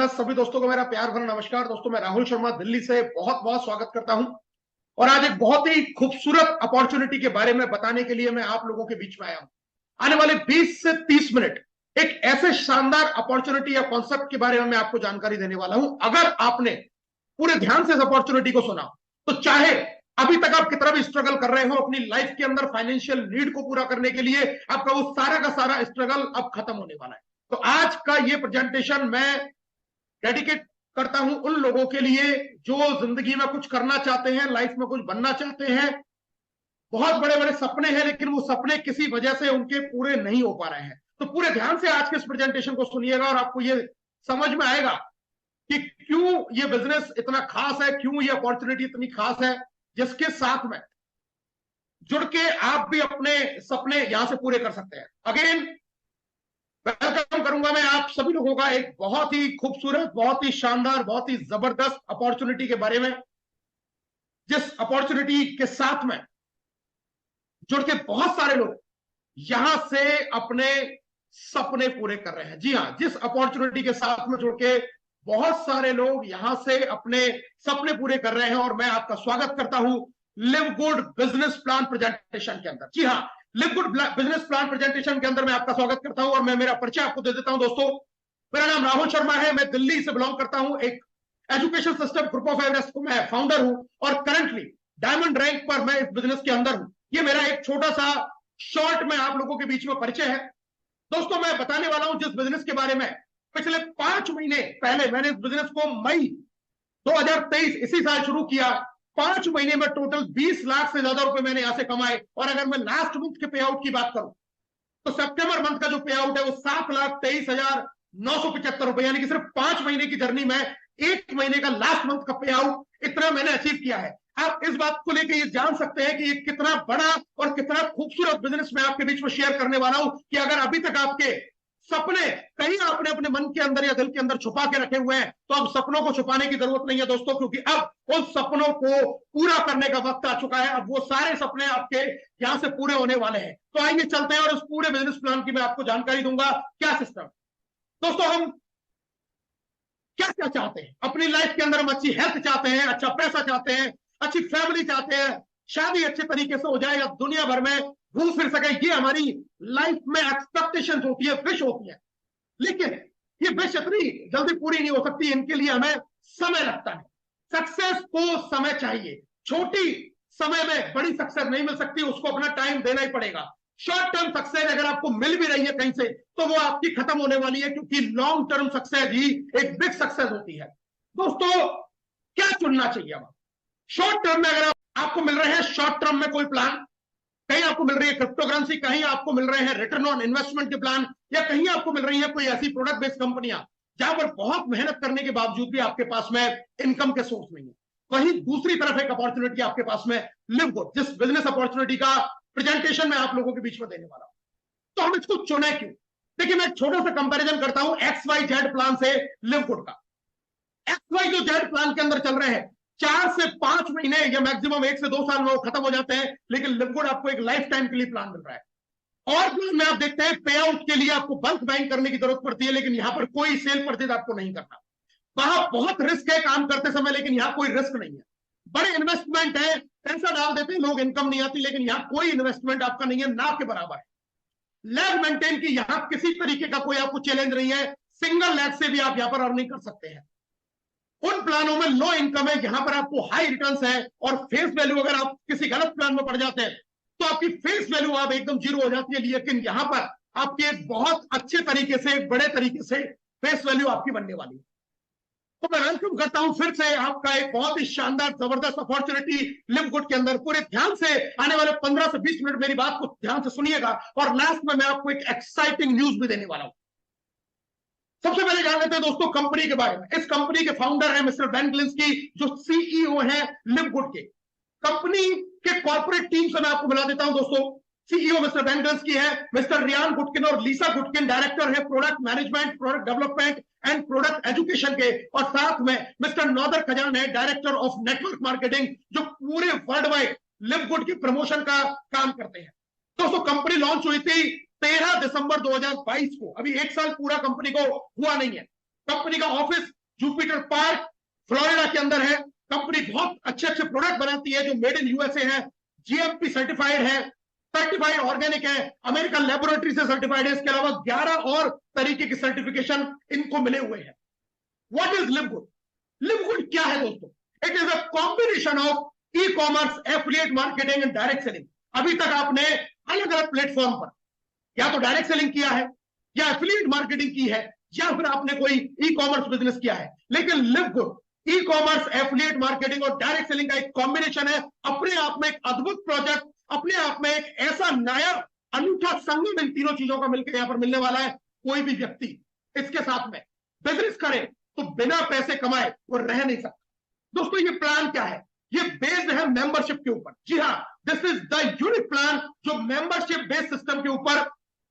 जबरदस्त सभी दोस्तों को मेरा प्यार भरा नमस्कार। दोस्तों मैं राहुल शर्मा दिल्ली से बहुत बहुत स्वागत करता हूं और आज एक बहुत ही खूबसूरत अपॉर्चुनिटी के बारे में बताने के लिए मैं आप लोगों के बीच में आया हूं। आने वाले 20 से 30 मिनट एक ऐसे शानदार अपॉर्चुनिटी या कॉन्सेप्ट के बारे में मैं आपको जानकारी देने वाला हूं। अगर आपने पूरे ध्यान से इस अपॉर्चुनिटी को सुना तो चाहे अभी तक आप कितना भी स्ट्रगल कर रहे हो अपनी लाइफ के अंदर फाइनेंशियल नीड को पूरा करने के लिए, आपका वो सारा का सारा स्ट्रगल अब खत्म होने वाला है। तो आज का ये प्रेजेंटेशन मैं डेडिकेट करता हूं उन लोगों के लिए जो जिंदगी में कुछ करना चाहते हैं, लाइफ में कुछ बनना चाहते हैं, बहुत बड़े बड़े सपने हैं लेकिन वो सपने किसी वजह से उनके पूरे नहीं हो पा रहे हैं। तो पूरे ध्यान से आज के इस प्रेजेंटेशन को सुनिएगा और आपको ये समझ में आएगा कि क्यों ये बिजनेस इतना खास है, क्यों ये अपॉर्चुनिटी इतनी खास है, जिसके साथ में जुड़ के आप भी अपने सपने यहां से पूरे कर सकते हैं। अगेन वेलकम करूंगा मैं आप सभी लोगों का एक बहुत ही खूबसूरत, बहुत ही शानदार, बहुत ही जबरदस्त अपॉर्चुनिटी के बारे में, जिस अपॉर्चुनिटी के साथ में जुड़ के बहुत सारे लोग यहां से अपने सपने पूरे कर रहे हैं। जी हां, जिस अपॉर्चुनिटी के साथ में जुड़ के बहुत सारे लोग यहां से अपने सपने पूरे कर रहे हैं और मैं आपका स्वागत करता हूं live good business plan presentation के अंदर। जी हां, live good business plan presentation के अंदर मैं आपका स्वागत करता हूं और मैं मेरा परिचय आपको दे देता हूं। दोस्तों मेरा नाम राहुल शर्मा है, मैं दिल्ली से बिलोंग करता हूं, एक education system group of Everest को मैं फाउंडर हूं और करंटली डायमंड रैंक पर मैं इस बिजनेस के अंदर हूं। ये मेरा एक छोटा सा शॉर्ट में आप लोगों के बीच में परिचय है। दोस्तों मैं बताने वाला हूं जिस बिजनेस के बारे में पिछले 5 महीने पहले मैंने इस बिजनेस को मई 2023 इसी साल शुरू किया। 5 महीने में टोटल 20 लाख से ज्यादा रुपए मैंने यहां से कमाए और अगर मैं लास्ट मंथ के पे आउट की बात करूं तो सितंबर मंथ का जो पे आउट है वो 7,23,975 रुपए, यानी कि सिर्फ 5 महीने की जर्नी में 1 महीने का लास्ट मंथ का पे आउट इतना मैंने अचीव किया है। आप इस बात को लेकर ये जान सकते हैं कि ये कितना बड़ा और कितना खूबसूरत बिजनेस मैं आपके बीच में शेयर करने वाला हूं कि अगर अभी तक आपके सपने कहीं आपने अपने मन के अंदर या दिल के अंदर छुपा के रखे हुए हैं तो अब सपनों को छुपाने की जरूरत नहीं है दोस्तों, क्योंकि अब उन सपनों को पूरा करने का वक्त आ चुका है। अब वो सारे सपने आपके यहां से पूरे होने वाले हैं। तो आइए चलते हैं और उस पूरे बिजनेस प्लान की मैं आपको जानकारी दूंगा। क्या सिस्टम दोस्तों, हम क्या क्या चाहते हैं अपनी लाइफ के अंदर? हम अच्छी हेल्थ चाहते हैं, अच्छा पैसा चाहते हैं, अच्छी फैमिली चाहते हैं, शादी अच्छे तरीके से हो जाए या दुनिया भर में घूम फिर सके, ये हमारी लाइफ में एक्सपेक्टेशन होती है, विश होती है। लेकिन ये विश इतनी जल्दी पूरी नहीं हो सकती, इनके लिए हमें समय लगता है। सक्सेस को समय चाहिए, छोटी समय में बड़ी सक्सेस नहीं मिल सकती, उसको अपना टाइम देना ही पड़ेगा। शॉर्ट टर्म सक्सेस अगर आपको मिल भी रही है कहीं से तो वो आपकी खत्म होने वाली है, क्योंकि लॉन्ग टर्म सक्सेस ही एक बिग सक्सेस होती है। दोस्तों क्या चुनना चाहिए? अब शॉर्ट टर्म में अगर आपको मिल रहे हैं शॉर्ट टर्म में कोई प्लान, कहीं आपको मिल रही है क्रिप्टो करेंसी, कहीं आपको मिल रहे हैं रिटर्न ऑन इन्वेस्टमेंट के प्लान, या कहीं आपको मिल रही है कोई ऐसी प्रोडक्ट बेस्ड कंपनियां जहां पर बहुत मेहनत करने के बावजूद भी आपके पास में इनकम के सोर्स नहीं है। वहीं दूसरी तरफ एक अपॉर्चुनिटी आपके पास में लिव गुड, जिस बिजनेस अपॉर्चुनिटी का प्रेजेंटेशन मैं आप लोगों के बीच में देने वाला हूं। तो हम इसको चुने क्यों? देखिए मैं एक छोटा सा कंपैरिजन करता हूं XYZ प्लान से लिव गुड का। XYZ प्लान के अंदर चल रहे हैं 4 से 5 महीने या मैक्सिमम 1 से 2 साल में वो खत्म हो जाते हैं, लेकिन लिव गुड आपको एक लाइफ टाइम के लिए प्लान मिल रहा है। और प्लान में आप देखते हैं पे आउट के लिए आपको बल्क बाइंग करने की जरूरत पड़ती है, लेकिन यहां पर कोई सेल परचेज आपको नहीं करना। वहां बहुत रिस्क है काम करते समय, लेकिन यहां कोई रिस्क नहीं है। बड़े इन्वेस्टमेंट है, पैसा डाल देते हैं लोग, इनकम नहीं आती, लेकिन यहां कोई इन्वेस्टमेंट आपका नहीं है, ना के बराबर है। लैब मेंटेन की यहां किसी तरीके का कोई आपको चैलेंज नहीं है, सिंगल लैब से भी आप यहां पर अर्निंग कर सकते हैं। उन प्लानों में लो इनकम है, यहां पर आपको हाई रिटर्न्स है और फेस वैल्यू अगर आप किसी गलत प्लान में पड़ जाते हैं तो आपकी फेस वैल्यू आप एकदम जीरो हो जाती है, लेकिन यहां पर आपकी एक बहुत अच्छे तरीके से, एक बड़े तरीके से फेस वैल्यू आपकी बनने वाली है। तो मैं वेलकम करता हूं फिर से आपका एक बहुत ही शानदार जबरदस्त अपॉर्चुनिटी लिव गुड के अंदर। पूरे ध्यान से आने वाले 15 से 20 मिनट मेरी बात को ध्यान से सुनिएगा और लास्ट में मैं आपको एक एक्साइटिंग न्यूज भी देने वाला हूं। सबसे पहले जान लेते हैं दोस्तों कंपनी के बारे में। इस कंपनी के फाउंडर है मिस्टर बेन गिलिंस्की, जो सीईओ है लिव गुड के। कंपनी के कॉर्पोरेट टीम से मैं आपको मिला देता हूं दोस्तों। सीईओ मिस्टर बेन गिलिंस्की है, मिस्टर रियान गुटकिन और लीसा गुटकिन डायरेक्टर है product management, product development and product education के, और साथ में मिस्टर नौदर खजान है डायरेक्टर ऑफ नेटवर्क मार्केटिंग, जो पूरे वर्ल्ड वाइड लिव गुड के प्रमोशन का काम करते हैं। दोस्तों कंपनी लॉन्च हुई थी 13 दिसंबर 2022 को, अभी 1 साल पूरा कंपनी को हुआ नहीं है। कंपनी का ऑफिस जुपिटर पार्क फ्लोरिडा के अंदर है। कंपनी बहुत अच्छे अच्छे प्रोडक्ट बनाती है जो मेड इन यूएसए है, जीएमपी सर्टिफाइड है, सर्टिफाइड ऑर्गेनिक है, अमेरिकन लेबोरेटरी से सर्टिफाइड है। इसके अलावा 11 और तरीके की सर्टिफिकेशन इनको मिले हुए हैं। What is लिवगुड? लिवगुड क्या है दोस्तों? It is a combination of e commerce, affiliate marketing and direct selling. अभी तक आपने अलग अलग प्लेटफॉर्म पर या तो डायरेक्ट सेलिंग किया है, या एफिलिएट मार्केटिंग की है, या फिर आपने कोई ई कॉमर्स बिजनेस किया है। लेकिन लिवगुड ई कॉमर्स, एफिलिएट मार्केटिंग और डायरेक्ट सेलिंग का एक कॉम्बिनेशन है। अपने आप में एक अद्भुत प्रोजेक्ट, अपने आप में एक ऐसा नया अनूठा संगम इन तीनों चीजों का मिलकर यहां पर मिलने वाला है। कोई भी व्यक्ति इसके साथ में बिजनेस करे तो बिना पैसे कमाए वो रह नहीं सकता। दोस्तों ये प्लान क्या है? ये बेस्ड है मेंबरशिप के ऊपर। जी हाँ, this is the unique plan जो मेंबरशिप बेस्ड सिस्टम के ऊपर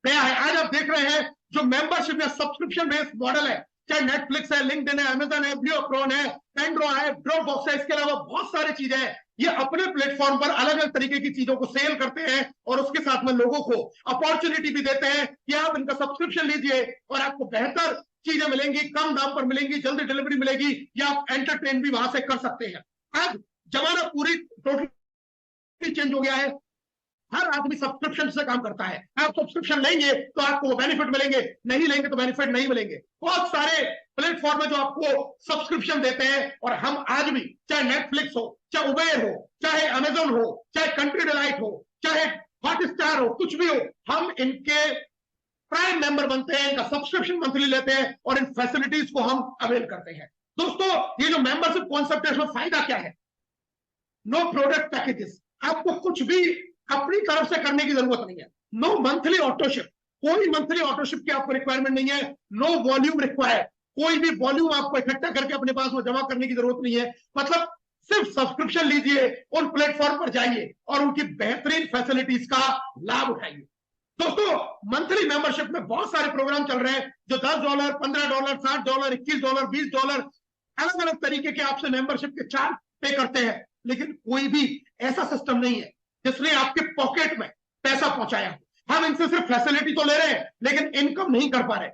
गया है। आज आप देख रहे हैं जो मेंबरशिप या सब्सक्रिप्शन बेस्ड मॉडल है, चाहे नेटफ्लिक्स है, लिंक्डइन है, अमेजन है, ब्लूक्रॉन है, पेंड्रो है, ड्रॉपबॉक्स है, इसके अलावा बहुत सारी चीजें हैं। ये अपने प्लेटफॉर्म पर अलग अलग तरीके की चीजों को सेल करते हैं और उसके साथ में लोगों को अपॉर्चुनिटी भी देते हैं कि आप इनका सब्सक्रिप्शन लीजिए और आपको बेहतर चीजें मिलेंगी, कम दाम पर मिलेंगी, जल्दी डिलीवरी मिलेगी, या आप एंटरटेन भी वहां से कर सकते हैं। आज जमाना पूरी टोटली चेंज हो गया है। हर आदमी सब्सक्रिप्शन से काम करता है। आप सब्सक्रिप्शन लेंगे तो आपको बेनिफिट मिलेंगे, नहीं लेंगे तो बेनिफिट नहीं मिलेंगे। बहुत सारे प्लेटफॉर्म है जो आपको सब्सक्रिप्शन देते हैं और हम आज भी, चाहे नेटफ्लिक्स हो, चाहे उबेर हो, चाहे अमेजन हो, चाहे कंट्री डिलाइट हो, चाहे हॉटस्टार हो, कुछ भी हो, हम इनके प्राइम मेंबर बनते हैं, इनका सब्सक्रिप्शन मंथली लेते हैं और इन फैसिलिटीज को हम अवेल करते हैं। दोस्तों ये जो मेंबरशिप कॉन्सेप्ट है इसमें फायदा क्या है? नो प्रोडक्ट पैकेजेस, आपको कुछ भी अपनी तरफ से करने की जरूरत नहीं है। नो मंथली ऑटोशिप, कोई मंथली ऑटोशिप की आपको रिक्वायरमेंट नहीं है। नो वॉल्यूम रिक्वायर्ड, कोई भी वॉल्यूम आपको इकट्ठा करके अपने पास में जमा करने की जरूरत नहीं है। मतलब सिर्फ सब्सक्रिप्शन लीजिए, उन प्लेटफॉर्म पर जाइए और उनकी बेहतरीन फैसिलिटीज का लाभ उठाइए। दोस्तों मंथली मेंबरशिप में बहुत सारे प्रोग्राम चल रहे हैं जो $10, $15, $60, $21, $20 अलग अलग तरीके के आपसे मेंबरशिप के चार्ज पे करते हैं। लेकिन कोई भी ऐसा सिस्टम नहीं है जिसने आपके पॉकेट में पैसा पहुंचाया। हम इनसे सिर्फ फैसिलिटी तो ले रहे हैं लेकिन इनकम नहीं कर पा रहे।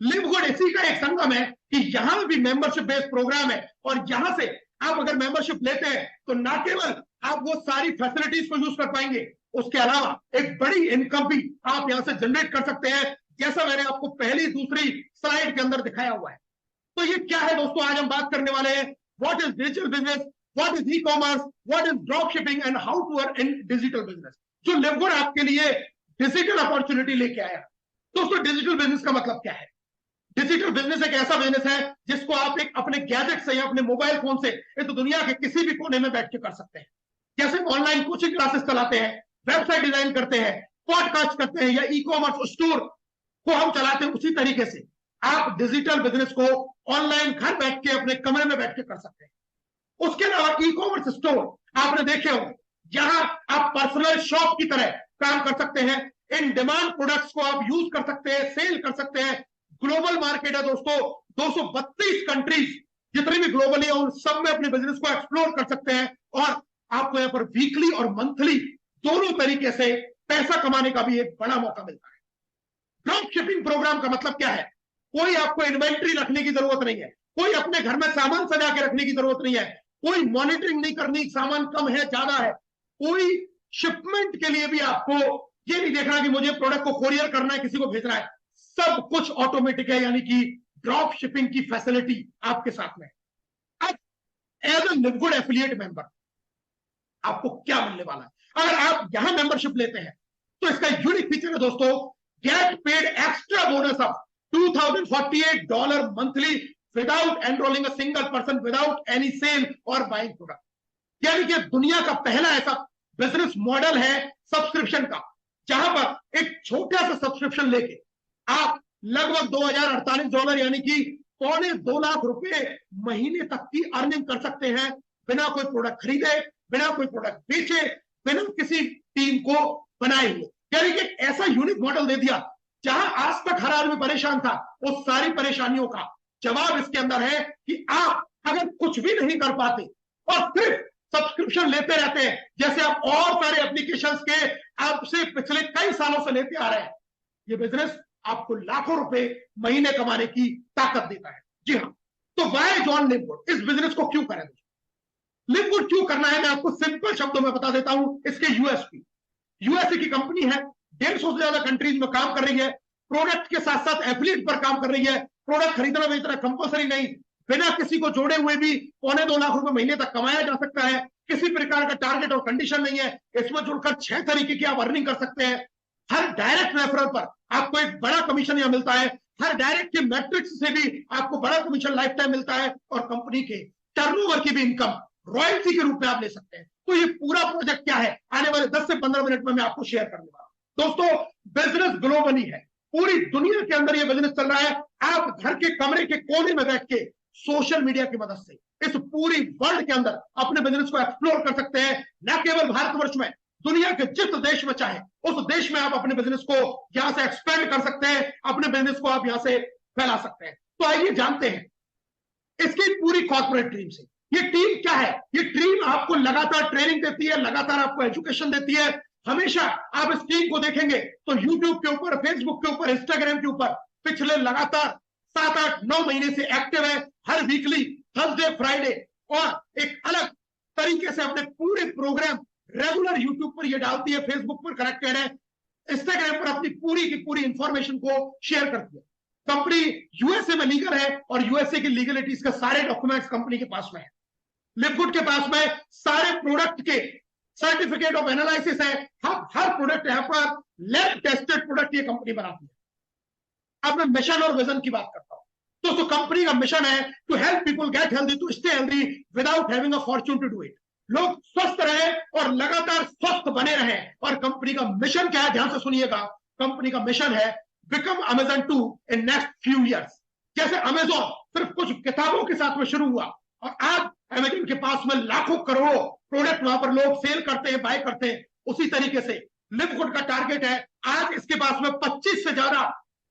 लिवगुड इसी का एक संगम है कि यहां भी मेंबरशिप बेस्ड प्रोग्राम है और यहां से आप अगर मेंबरशिप लेते हैं तो ना केवल आप वो सारी फैसिलिटीज को यूज कर पाएंगे, उसके अलावा एक बड़ी इनकम भी आप यहां से जनरेट कर सकते हैं, जैसा मैंने आपको पहली दूसरी स्लाइड के अंदर दिखाया हुआ है। तो ये क्या है दोस्तों? आज हम बात करने वाले हैं what is digital business, what is e commerce, what is drop shipping and how to earn in digital business, जो लिवगुड आपके लिए डिजिटल अपॉर्चुनिटी लेके आया। दोस्तों डिजिटल बिजनेस का मतलब क्या है? डिजिटल बिजनेस एक ऐसा बिजनेस है जिसको आप एक अपने गैजेट से या अपने मोबाइल फोन से इस दुनिया के किसी भी कोने में बैठ के कर सकते हैं। जैसे ऑनलाइन कोचिंग क्लासेस चलाते हैं, वेबसाइट डिजाइन करते हैं, पॉडकास्ट करते हैं या ई कॉमर्स स्टोर को हम चलाते हैं, उसी तरीके से आप डिजिटल बिजनेस को ऑनलाइन घर बैठ के अपने कमरे में बैठ के कर सकते हैं। उसके अलावा ई कॉमर्स स्टोर आपने देखे होंगे जहां आप पर्सनल शॉप की तरह काम कर सकते हैं। इन डिमांड प्रोडक्ट्स को आप यूज कर सकते हैं, सेल कर सकते हैं। ग्लोबल मार्केट है दोस्तों, 232 कंट्रीज जितनी भी ग्लोबली है उन सब में अपने बिजनेस को एक्सप्लोर कर सकते हैं और आपको यहाँ पर वीकली और मंथली दोनों तरीके से पैसा कमाने का भी एक बड़ा मौका मिलता है। ड्रॉप शिपिंग प्रोग्राम का मतलब क्या है? कोई आपको इन्वेंट्री रखने की जरूरत नहीं है, कोई अपने घर में सामान सजा के रखने की जरूरत नहीं है, कोई मॉनिटरिंग नहीं करनी सामान कम है ज्यादा है, कोई शिपमेंट के लिए भी आपको ये नहीं देखना कि मुझे प्रोडक्ट को कोरियर करना है, किसी को भेजना है, सब कुछ ऑटोमेटिक है। यानी कि ड्रॉप शिपिंग की फैसिलिटी आपके साथ में। अब एज ए लिवगुड एफिलिएट मेंबर आपको क्या मिलने वाला है? अगर आप यहां मेंबरशिप लेते हैं तो इसका यूनिक फीचर है दोस्तों, get paid extra bonus of $2048 monthly without enrolling a single person without any sale और बाइंग प्रोडक्ट। यानी कि दुनिया का पहला ऐसा बिजनेस मॉडल है सब्सक्रिप्शन का जहां पर एक छोटा सा सब्सक्रिप्शन लेके आप लगभग $2048 यानी कि $2.25 लाख महीने तक की अर्निंग कर सकते हैं, बिना कोई प्रोडक्ट खरीदे, बिना कोई प्रोडक्ट बेचे, बिना किसी टीम को बनाए हुए। यानी कि ऐसा यूनिक मॉडल दे दिया जहां आज तक हर आदमी परेशान था, उस सारी परेशानियों का जवाब इसके अंदर है कि आप अगर कुछ भी नहीं कर पाते और सिर्फ सब्सक्रिप्शन लेते रहते हैं, जैसे आप और सारे एप्लीकेशंस के आपसे पिछले कई सालों से लेते आ रहे हैं, ये बिजनेस आपको लाखों रुपए महीने कमाने की ताकत देता है। जी हाँ, तो वाई जॉन लिववुड, इस बिजनेस को क्यों करें? लिववुड क्यों करना है मैं आपको सिंपल शब्दों में बता देता हूं। इसके यूएसपी, यूएसए की कंपनी है, 150 से ज्यादा कंट्रीज में काम कर रही है, प्रोडक्ट के साथ साथ एफिलिएट पर काम कर रही है। प्रोडक्ट खरीदना बेचना कंपलसरी नहीं, बिना किसी को जोड़े हुए भी 2.25 लाख रुपए महीने तक कमाया जा सकता है। किसी प्रकार का टारगेट और कंडीशन नहीं है। इसमें जुड़कर 6 तरीके की आप अर्निंग कर सकते हैं। हर डायरेक्ट रेफरल पर आपको एक बड़ा कमीशन यहां मिलता है। हर डायरेक्ट के मैट्रिक्स से भी आपको बड़ा कमीशन लाइफ टाइम मिलता है, और कंपनी के टर्नओवर की भी इनकम रॉयल्टी के रूप में आप ले सकते हैं। तो ये पूरा प्रोजेक्ट क्या है, आने वाले 10 से 15 मिनट में मैं आपको शेयर करने वाला हूं। दोस्तों, बिजनेस ग्लोबली है, पूरी दुनिया के अंदर ये बिजनेस चल रहा है। आप घर के कमरे के कोने में बैठ के सोशल मीडिया की मदद से इस पूरी वर्ल्ड के अंदर अपने बिजनेस को एक्सप्लोर कर सकते हैं। न केवल भारतवर्ष में, दुनिया के जिस देश में चाहे उस देश में आप अपने बिजनेस को यहां से एक्सपेंड कर सकते हैं, अपने बिजनेस को आप यहां से फैला सकते हैं। तो आइए जानते हैं इसकी पूरी कॉर्पोरेट टीम से। ये टीम क्या है? ये टीम आपको लगातार ट्रेनिंग देती है, लगातार आपको एजुकेशन देती है। हमेशा आप इस टीम को देखेंगे तो YouTube के ऊपर, फेसबुक के ऊपर, इंस्टाग्राम के ऊपर पिछले लगातार 7, 8, 9 महीने से एक्टिव है। हर वीकली थर्सडे, फ्राइडे और एक अलग तरीके से अपने पूरे प्रोग्राम रेगुलर YouTube पर ये डालती है, फेसबुक पर कनेक्टेड है, इंस्टाग्राम पर अपनी पूरी की पूरी इंफॉर्मेशन को शेयर करती है। कंपनी यूएसए में लीगल है और यूएसए की लीगलिटीज के सारे डॉक्यूमेंट्स कंपनी के पास में है। लिववुड के पास में सारे प्रोडक्ट के सर्टिफिकेट ऑफ एनालिसिस है। हर प्रोडक्ट यहां पर लैब टेस्टेड प्रोडक्ट ये कंपनी बनाती है। अब मैं मिशन और विजन की बात करता हूं। दोस्तों, कंपनी का मिशन है to help people get healthy, to stay healthy without having a fortune to do it. लोग स्वस्थ रहे और लगातार स्वस्थ बने रहे। और कंपनी का मिशन क्या है, ध्यान से सुनिएगा। कंपनी का मिशन है become Amazon 2 in next few years. जैसे अमेजॉन सिर्फ कुछ किताबों के साथ में शुरू हुआ और आज अमेजन के पास में लाखों करोड़ों प्रोडक्ट वहां पर लोग सेल करते हैं, बाय करते हैं, उसी तरीके से लिववुड का टारगेट है। आज इसके पास में 25 से ज्यादा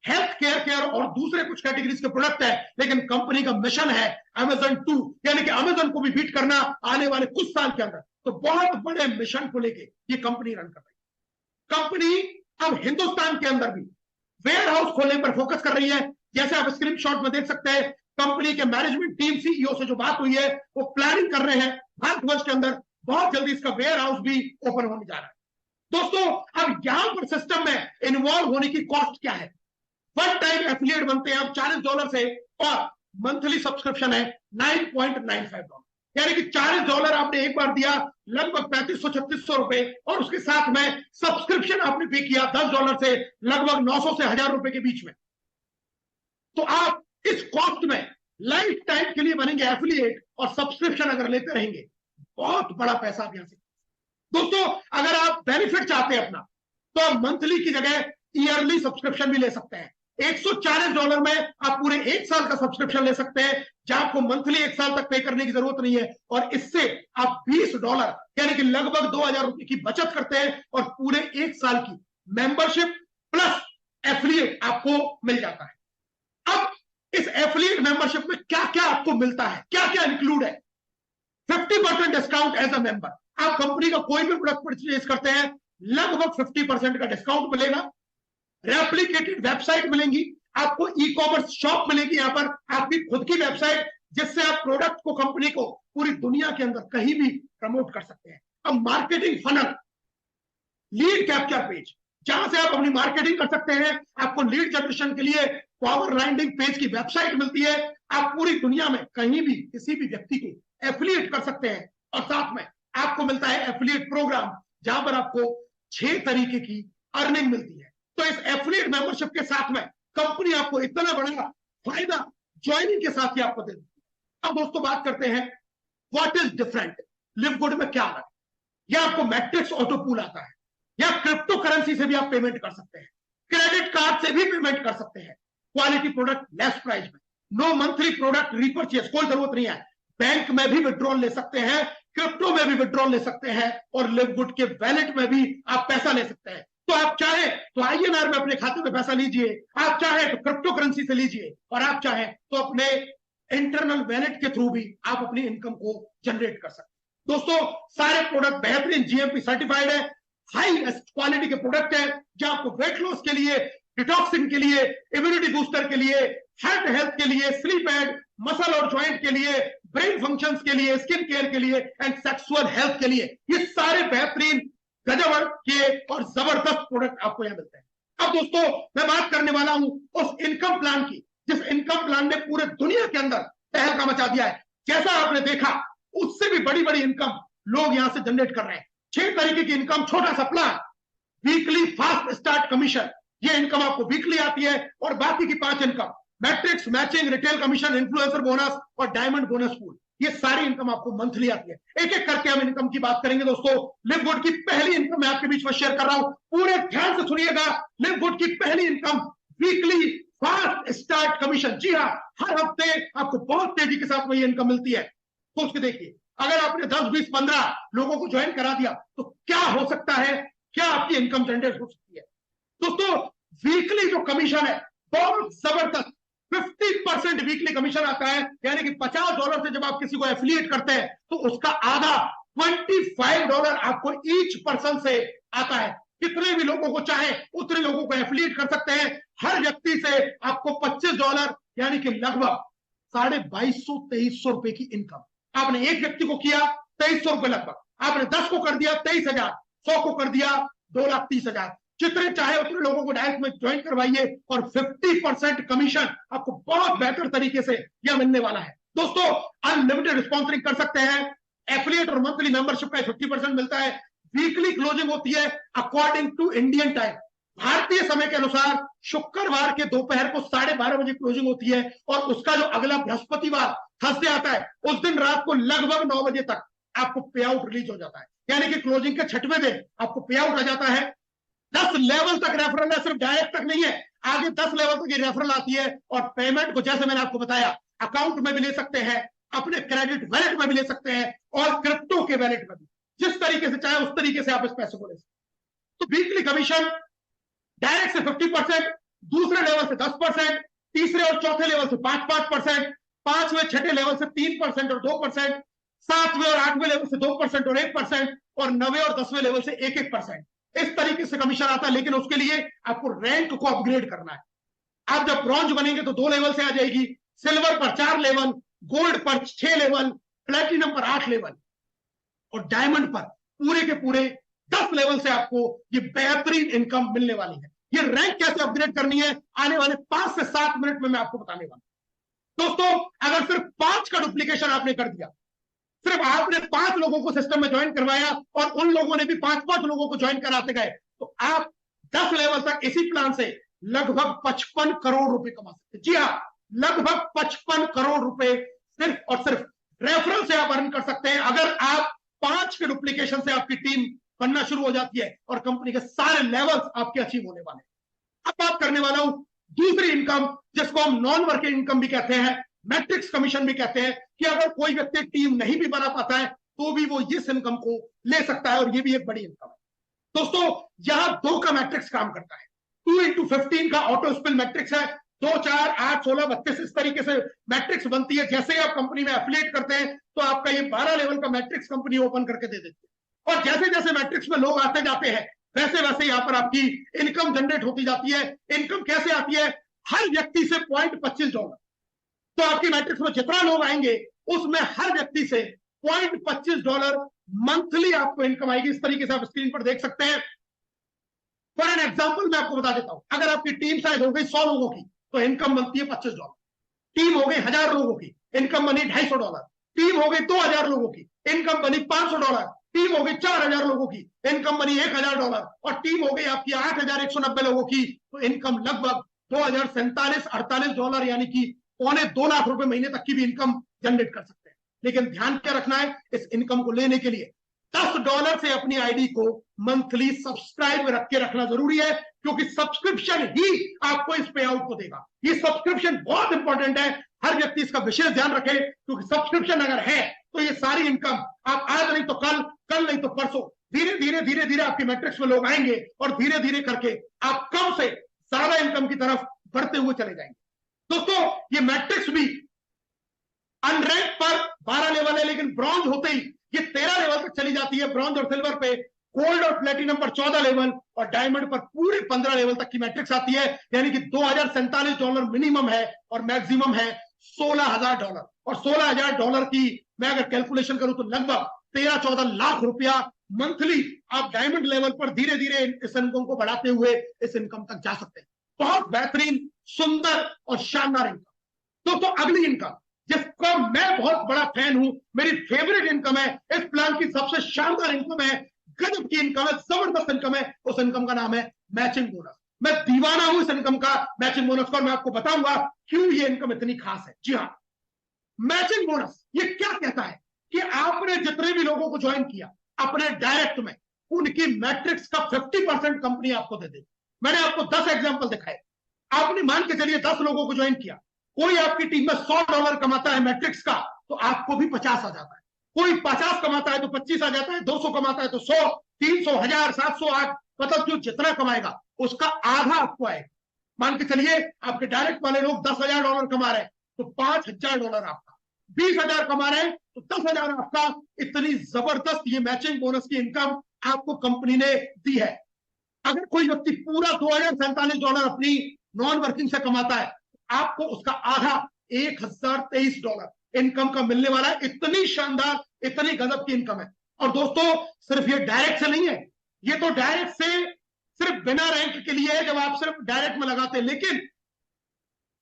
हेल्थ केयर और दूसरे कुछ कैटेगरीज के प्रोडक्ट है, लेकिन कंपनी का मिशन है अमेजन 2, यानी कि अमेजन को भी बीट करना आने वाले कुछ साल के अंदर। तो बहुत बड़े मिशन को लेके ये कंपनी रन कर रही है। कंपनी अब हिंदुस्तान के अंदर भी वेयर हाउस खोलने पर फोकस कर रही है। जैसे आप स्क्रीनशॉट में देख सकते हैं, कंपनी के मैनेजमेंट टीम, सीईओ से जो बात हुई है, वो प्लानिंग कर रहे हैं भारतवर्ष के अंदर बहुत जल्दी इसका वेयर हाउस भी ओपन होने जा रहा है। दोस्तों, अब यहां पर सिस्टम में इन्वॉल्व होने की कॉस्ट क्या है? वन टाइम एफिलिएट बनते हैं अब $40 से, और मंथली सब्सक्रिप्शन है $9.95, यानी कि $40 आपने एक बार दिया, लगभग 3500-3600 रुपए, और उसके साथ में सब्सक्रिप्शन आपने पे किया $10 से लगभग 900 से 1000 रुपए के बीच में। तो आप इस कॉस्ट में लाइफ टाइम के लिए बनेंगे एफिलिएट, और सब्सक्रिप्शन अगर लेते रहेंगे बहुत बड़ा पैसा आप यहां से। दोस्तों, अगर आप बेनिफिट चाहते हैं अपना, तो आप मंथली की जगह ईयरली सब्सक्रिप्शन भी ले सकते हैं। $140 में आप पूरे 1 साल का सब्सक्रिप्शन ले सकते हैं, जहां आपको मंथली 1 साल तक पे करने की जरूरत नहीं है, और इससे आप $20 यानी कि लगभग 2000 रुपए की बचत करते हैं, और पूरे 1 साल की मेंबरशिप प्लस एफिलिएट आपको मिल जाता है। अब इस एफिलिएट मेंबरशिप में क्या क्या आपको मिलता है, क्या क्या इंक्लूड है? 50% डिस्काउंट एज अ मेंबर। आप कंपनी का कोई भी प्रोडक्ट परचेज करते हैं, लगभग 50% का डिस्काउंट मिलेगा। रेप्लिकेटेड वेबसाइट मिलेंगी आपको, ई कॉमर्स शॉप मिलेगी यहां पर, आपकी खुद की वेबसाइट, जिससे आप प्रोडक्ट को, कंपनी को पूरी दुनिया के अंदर कहीं भी प्रमोट कर सकते हैं। अब marketing funnel, lead capture page, जहां से आप अपनी मार्केटिंग कर सकते हैं। आपको लीड जनरेशन के लिए पावर लैंडिंग पेज की वेबसाइट मिलती है। आप पूरी दुनिया में कहीं भी किसी भी व्यक्ति को एफिलिएट कर सकते हैं, और साथ में आपको मिलता है एफिलिएट प्रोग्राम, जहां पर आपको 6 तरीके की अर्निंग मिलती है। तो इस एफिलिएट मेंबरशिप के साथ में कंपनी आपको इतना बड़ा फायदा ज्वाइनिंग के साथ ही आपको दे देती है। अब दोस्तों, बात करते हैं व्हाट इज डिफरेंट, लिववुड में क्या अलग है। या आपको मैट्रिक्स ऑटो पूल आता है, या क्रिप्टो करेंसी से भी आप पेमेंट कर सकते हैं, क्रेडिट कार्ड से भी पेमेंट कर सकते हैं, क्वालिटी प्रोडक्ट लेस प्राइस में, नो मंथली प्रोडक्ट रिपर्चेज, कोई जरूरत नहीं है, बैंक में भी विड्रॉल ले सकते हैं, क्रिप्टो में भी विड्रॉल ले सकते हैं, और लिववुड के वैलेट में भी आप पैसा ले सकते हैं। तो आप चाहे तो INR में अपने खाते में पैसा लीजिए, आप चाहे तो क्रिप्टो करेंसी से लीजिए, और आप चाहे तो अपने इंटरनल वैलेट के थ्रू भी आप अपनी इनकम को जनरेट कर सकते हैं। दोस्तों, सारे प्रोडक्ट बेहतरीन GMP सर्टिफाइड है, हाई क्वालिटी के प्रोडक्ट है, जहां आपको वेट लॉस के लिए डिटॉक्सिंग के लिए, इम्यूनिटी बूस्टर के लिए, हार्ट हेल्थ के लिए, स्लीप एड, मसल और ज्वाइंट के लिए, ब्रेन फंक्शंस के लिए, स्किन केयर के लिए एंड सेक्सुअल हेल्थ के लिए। ये सारे बेहतरीन, गजब के और जबरदस्त प्रोडक्ट आपको यहां मिलते हैं। अब दोस्तों मैं बात करने वाला हूं उस इनकम प्लान की, जिस इनकम प्लान ने पूरे दुनिया के अंदर तहलका मचा दिया है। जैसा आपने देखा उससे भी बड़ी बड़ी इनकम लोग यहां से जनरेट कर रहे हैं। 6 तरीके की इनकम, छोटा सा plan, weekly fast start commission, ये इनकम आपको वीकली आती है, और बाकी की 5 income, matrix, matching, retail commission, influencer bonus और डायमंड बोनस पूल, ये सारी इनकम आपको मंथली आती है। एक एक करके हम इनकम की बात करेंगे दोस्तों। लिव गुड की पहली इनकम मैं आपके बीच में शेयर कर रहा हूं, पूरे ध्यान से सुनिएगा। लिव गुड की पहली income, weekly fast start commission. जी हाँ, हर हफ्ते आपको बहुत तेजी के साथ में ये इनकम मिलती है। सोच के देखिए, अगर आपने 10, 20, 15 लोगों को ज्वाइन करा दिया तो क्या हो सकता है, क्या आपकी इनकम जनरेट हो सकती है। दोस्तों वीकली जो कमीशन है बहुत जबरदस्त, 50% वीकली कमीशन आता है, यानी कि $50 से जब आप किसी को एफिलिएट करते हैं तो उसका आधा $25 आपको ईच पर्सन से आता है। कितने भी लोगों को चाहे उतने लोगों को एफिलिएट कर सकते हैं। हर व्यक्ति से आपको $25 यानी कि लगभग 2250-2300 रुपए की इनकम। आपने एक व्यक्ति को किया 2300 रुपए लगभग, आपने 10 को कर दिया 23,000, 100 को कर दिया 2,30,000। जितने चाहे उतने लोगों को डायरेक्ट में ज्वाइन करवाइए और 50% कमीशन आपको बहुत बेहतर तरीके से यह मिलने वाला है। दोस्तों अनलिमिटेड स्पॉन्सरिंग कर सकते हैं, एफिलिएट और मंथली मेंबरशिप का 50% मिलता है। वीकली क्लोजिंग होती है अकॉर्डिंग टू इंडियन टाइम, भारतीय समय के अनुसार शुक्रवार के दोपहर को 12:30 बजे क्लोजिंग होती है, और उसका जो अगला बृहस्पतिवार थर्सडे आता है उस दिन रात को लगभग 9 बजे तक आपको पे आउट रिलीज हो जाता है, यानी कि क्लोजिंग के 6वें दिन आपको पे आउट आ जाता है। 10 लेवल तक रेफरल है, सिर्फ डायरेक्ट तक नहीं है, आगे 10 लेवल तक ये रेफरल आती है। और पेमेंट को जैसे मैंने आपको बताया अकाउंट में भी ले सकते हैं, अपने क्रेडिट वैलेट में भी ले सकते हैं, और क्रिप्टो के वैलेट में भी, जिस तरीके से चाहे उस तरीके से आप इस पैसे को ले सकते। तो वीकली कमीशन डायरेक्ट से 50%, दूसरे लेवल से 10%, तीसरे और चौथे लेवल से 5%, 5वें 6ठे लेवल से 3% और 2%, 7वें और 8वें लेवल से 2% और 1%, और 9वें और 10वें लेवल से 1-1%। इस तरीके से कमीशन आता है, लेकिन उसके लिए आपको रैंक को अपग्रेड करना है। आप जब ब्रॉन्ज बनेंगे तो 2 लेवल से आ जाएगी, सिल्वर पर 4 लेवल, गोल्ड पर 6 लेवल, प्लेटिनम पर 8 लेवल, और डायमंड पर पूरे के पूरे 10 लेवल से आपको ये बेहतरीन इनकम मिलने वाली है। ये रैंक कैसे अपग्रेड करनी है आने वाले 5 से 7 मिनट में मैं आपको बताने वाला हूं। दोस्तों अगर सिर्फ 5 का डुप्लीकेशन आपने कर दिया, सिर्फ आपने 5 लोगों को सिस्टम में ज्वाइन करवाया और उन लोगों ने भी 5-5 लोगों को ज्वाइन कराते गए, तो आप 10 लेवल तक इसी प्लान से लगभग 55 करोड़ रुपए कमा सकते हैं। जी हाँ, लगभग 55 करोड़ रुपए सिर्फ और सिर्फ रेफरल से आप अर्न कर सकते हैं, अगर आप 5 के डुप्लीकेशन से आपकी टीम बनना शुरू हो जाती है और कंपनी के सारे लेवल्स आपके अचीव होने वाले हैं। अब बात करने वाला हूं दूसरी इनकम, जिसको हम नॉन वर्किंग इनकम भी कहते हैं, मैट्रिक्स कमीशन भी कहते हैं, कि अगर कोई व्यक्ति टीम नहीं भी बना पाता है तो भी वो इस इनकम को ले सकता है, और ये भी एक बड़ी इनकम है। दोस्तों यहां 2 का मैट्रिक्स काम करता है, 2x15 का ऑटो स्पिल मैट्रिक्स है, 2, 4, 8, 16, 32 इस तरीके से मैट्रिक्स बनती है। जैसे ही आप कंपनी में एफिलिएट करते हैं तो आपका ये 12 लेवल का मैट्रिक्स कंपनी ओपन करके दे देती है, और जैसे जैसे मैट्रिक्स में लोग आते जाते हैं वैसे वैसे यहाँ पर आपकी इनकम जनरेट होती जाती है। इनकम कैसे आती है, हर व्यक्ति से $0.25, तो आपकी मैट्रिक्स में जितना लोग आएंगे उसमें हर व्यक्ति से $0.25 मंथली आपको इनकम आएगी। इस तरीके से आप स्क्रीन पर देख सकते हैं। फॉर एन एग्जांपल मैं आपको बता देता हूं, अगर आपकी टीम शायद हो गई 100 लोगों की तो इनकम बनती है $25, टीम हो गई 1000 लोगों की, इनकम बनी $250, टीम हो गई 2000 लोगों की, इनकम बनी $500, टीम हो गई 4000 लोगों की, इनकम बनी $1000, और टीम हो गई आपकी 8190 लोगों की, तो इनकम लगभग $2047-48 यानी कि $2.25 लाख रुपए महीने तक की भी इनकम जनरेट कर सकते हैं। लेकिन ध्यान क्या रखना है, इस इनकम को लेने के लिए $10 से अपनी आईडी को मंथली सब्सक्राइब रख के रखना जरूरी है, क्योंकि सब्सक्रिप्शन ही आपको इस पे आउट को देगा। ये सब्सक्रिप्शन बहुत इंपॉर्टेंट है, हर व्यक्ति इसका विशेष ध्यान रखे, क्योंकि सब्सक्रिप्शन अगर है तो ये सारी इनकम आप आज नहीं तो कल, कल नहीं तो परसों, धीरे धीरे आपके मैट्रिक्स में लोग आएंगे और धीरे धीरे करके आप कम से ज्यादा इनकम की तरफ बढ़ते हुए चले जाएंगे। दोस्तों ये मैट्रिक्स भी अनरैंक पर 12 लेवल है, लेकिन ब्रॉन्ज होते ही ये 13 लेवल तक चली जाती है। ब्रॉन्ज और सिल्वर पे गोल्ड और प्लेटिनम पर 14 लेवल और डायमंड पर पूरे 15 लेवल तक की मैट्रिक्स आती है, यानी कि $2047 मिनिमम है और मैक्सिमम है $16,000। और $16,000 की मैं अगर कैलकुलेशन करूं तो लगभग 13-14 लाख रुपया मंथली आप डायमंड लेवल पर धीरे धीरे इस इनकम को बढ़ाते हुए इस इनकम तक जा सकते हैं। बहुत बेहतरीन, सुंदर और शानदार इनकम। दोस्तों अगली इनकम जिसका मैं बहुत बड़ा फैन हूं, मेरी फेवरेट इनकम है, इस प्लान की सबसे शानदार इनकम है, गजब की इनकम है, जबरदस्त इनकम है, उस इनकम का नाम है मैचिंग बोनस। मैं दीवाना हूं इस इनकम का, मैचिंग बोनस का, और मैं आपको बताऊंगा क्यों ये इनकम इतनी खास है। जी हाँ, मैचिंग बोनस ये क्या कहता है कि आपने जितने भी लोगों को ज्वाइन किया अपने डायरेक्ट में, उनकी मैट्रिक्स का 50% कंपनी आपको दे देगी। मैंने आपको 10 एग्जांपल दिखाए। आपने मान के चलिए 10 लोगों को ज्वाइन किया, कोई आपकी टीम में $100 कमाता है मैट्रिक्स का, तो आपको भी 50 आ जाता है। कोई 50 कमाता है तो 25 आ जाता है, 200 कमाता है तो 100, 300, 1000, 700, 8, मतलब जो जितना कमाएगा उसका आधा आपको आएगा। मान के चलिए आपके डायरेक्ट वाले लोग $10,000 कमा रहे हैं तो $5,000 आपका, 20,000 कमा रहे हैं तो 10,000 आपका। इतनी जबरदस्त ये मैचिंग बोनस की इनकम आपको कंपनी ने दी है। अगर कोई व्यक्ति पूरा $2,047 अपनी नॉन वर्किंग से कमाता है, आपको उसका आधा $1,023 इनकम का मिलने वाला है। इतनी शानदार, इतनी गजब की इनकम है। और दोस्तों सिर्फ ये डायरेक्ट से नहीं है, ये तो डायरेक्ट से सिर्फ बिना रैंक के लिए है, जब आप सिर्फ डायरेक्ट में लगाते हैं, लेकिन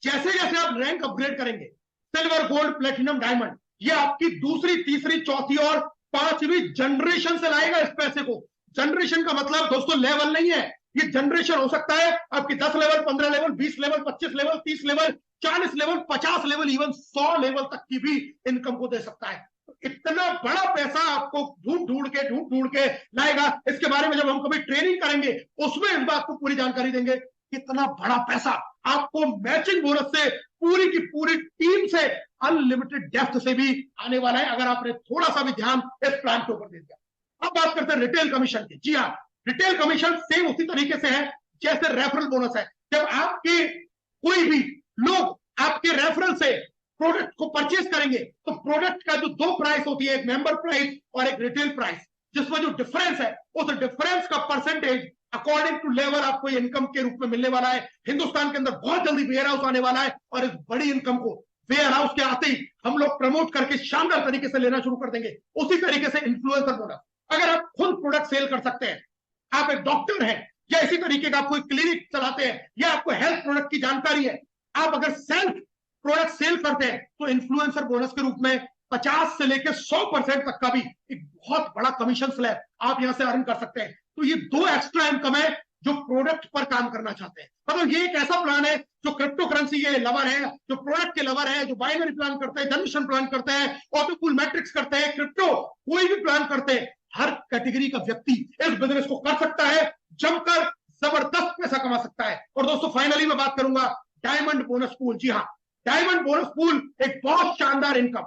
जैसे जैसे आप रैंक अपग्रेड करेंगे, सिल्वर, गोल्ड, प्लेटिनम, डायमंड, ये आपकी दूसरी, तीसरी, चौथी और 5वीं जनरेशन से लाएगा इस पैसे को। जनरेशन का मतलब दोस्तों लेवल नहीं है, ये जनरेशन हो सकता है आपकी 10 level, 15 level, 20 level, 25 level, 30 level, 40 level, 50 level, even 100 level तक की भी इनकम को दे सकता है। इतना बड़ा पैसा आपको ढूंढ ढूंढ के लाएगा। इसके बारे में जब हम कभी ट्रेनिंग करेंगे उसमें इस बात को पूरी जानकारी देंगे। कितना बड़ा पैसा आपको मैचिंग बोनस से पूरी की पूरी टीम से अनलिमिटेड डेप्थ से भी आने वाला है, अगर आपने थोड़ा सा भी ध्यान इस प्लान के ऊपर दे दिया। अब बात करते हैं रिटेल कमीशन की। जी हाँ, रिटेल कमीशन सेम उसी तरीके से है जैसे रेफरल बोनस है। जब आपके कोई भी लोग आपके रेफरल से प्रोडक्ट को परचेज करेंगे तो प्रोडक्ट का जो 2 प्राइस होती है, एक मेंबर प्राइस और एक रिटेल प्राइस, जिसमें जो डिफरेंस है उस डिफरेंस का परसेंटेज अकॉर्डिंग टू लेवल आपको इनकम के रूप में मिलने वाला है। हिंदुस्तान के अंदर बहुत जल्दी वेयर हाउस आने वाला है और इस बड़ी इनकम को वेयर हाउस के आते ही हम लोग प्रमोट करके शानदार तरीके से लेना शुरू कर देंगे। उसी तरीके से इन्फ्लुएंसर बोनस, अगर आप खुद प्रोडक्ट सेल कर सकते हैं, आप एक डॉक्टर हैं या इसी तरीके का आप कोई क्लिनिक चलाते हैं या आपको हेल्थ प्रोडक्ट की जानकारी है, आप अगर सेल्फ प्रोडक्ट सेल करते हैं तो इन्फ्लुएंसर बोनस के रूप में 50 से लेकर 100% तक का भी एक बहुत बड़ा कमीशन स्लैब आप यहां से अर्न कर सकते हैं। तो ये 2 एक्स्ट्रा इनकम है जो प्रोडक्ट पर काम करना चाहते हैं। मतलब ये एक ऐसा प्लान है जो क्रिप्टो करेंसी के लवर है, जो प्रोडक्ट के लवर है, जो बाइनरी प्लान करते हैं, जनरेशन प्लान करते हैं, ऑटोकूल मैट्रिक्स करते हैं, क्रिप्टो कोई भी प्लान करते हैं, हर कैटेगरी का व्यक्ति इस बिजनेस को कर सकता है, जमकर जबरदस्त पैसा कमा सकता है। और दोस्तों फाइनली मैं बात करूंगा डायमंड बोनस पूल। जी हाँ, डायमंड बोनस पूल एक बहुत शानदार इनकम,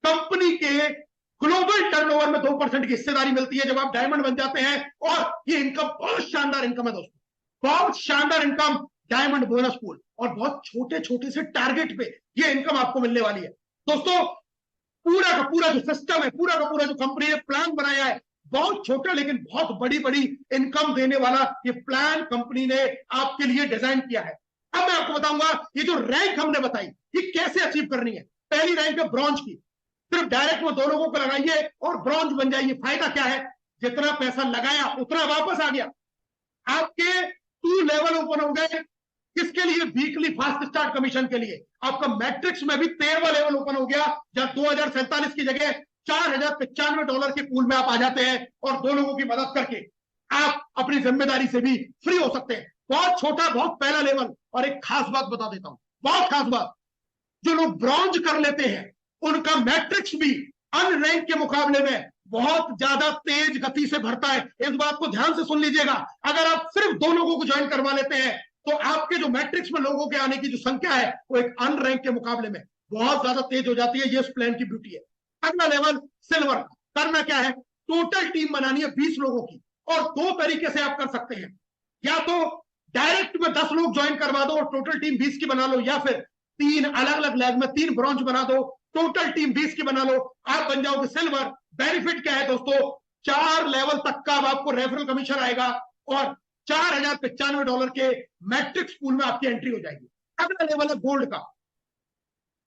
कंपनी के ग्लोबल टर्नओवर में 2% की हिस्सेदारी मिलती है जब आप डायमंड बन जाते हैं। और ये इनकम बहुत शानदार इनकम है दोस्तों, बहुत शानदार इनकम डायमंड बोनस पूल, और बहुत छोटे छोटे से टारगेट पे ये इनकम आपको मिलने वाली है। दोस्तों पूरा का पूरा जो सिस्टम है, पूरा का पूरा जो कंपनी ने प्लान बनाया है, बहुत छोटा लेकिन बहुत बड़ी बड़ी इनकम देने वाला ये प्लान कंपनी ने आपके लिए डिजाइन किया है। अब मैं आपको बताऊंगा ये जो रैंक हमने बताई ये कैसे अचीव करनी है। पहली रैंक है ब्रॉन्ज की, सिर्फ डायरेक्ट वो 2 लोगों को लगाइए और ब्रॉन्ज बन जाइए। फायदा क्या है, जितना पैसा लगाया उतना वापस आ गया। आपके 2 लेवल ओपन हो गए, किसके लिए, वीकली फास्ट स्टार्ट कमीशन के लिए। आपका मैट्रिक्स में भी 13वां लेवल ओपन हो गया, जहां 2047 की जगह $4,095 के पूल में आप आ जाते हैं और 2 लोगों की मदद करके आप अपनी जिम्मेदारी से भी फ्री हो सकते हैं। बहुत छोटा, बहुत पहला लेवल। और एक खास बात बता देता हूं, बहुत खास बात, जो लोग ब्रॉन्ज कर लेते हैं उनका मैट्रिक्स भी अनरैंक के मुकाबले में बहुत ज्यादा तेज गति से भरता है। इस बात को ध्यान से सुन लीजिएगा। अगर आप सिर्फ 2 लोगों को ज्वाइन करवा लेते हैं तो आपके जो मैट्रिक्स में लोगों के आने की जो संख्या है वो एक अनरैंक के मुकाबले में बहुत ज्यादा तेज हो जाती है। ये इस प्लान की ब्यूटी है। अगला लेवल सिल्वर। करना क्या है, टोटल टीम बनानी है 20 लोगों की, और 2 तरीके से आप कर सकते हैं। या तो डायरेक्ट में 10 लोग ज्वाइन करवा दो और टोटल टीम 20 की बना लो, या फिर 3 अलग अलग लेग में 3 ब्रॉन्ज बना दो, टोटल टीम 20 की बना लो, आप बन जाओगे सिल्वर। बेनिफिट क्या है दोस्तों, 4 लेवल तक का आपको रेफरल कमीशन आएगा और $4095 के मैट्रिक्स पूल में आपकी एंट्री हो जाएगी। अगला लेवल है गोल्ड का।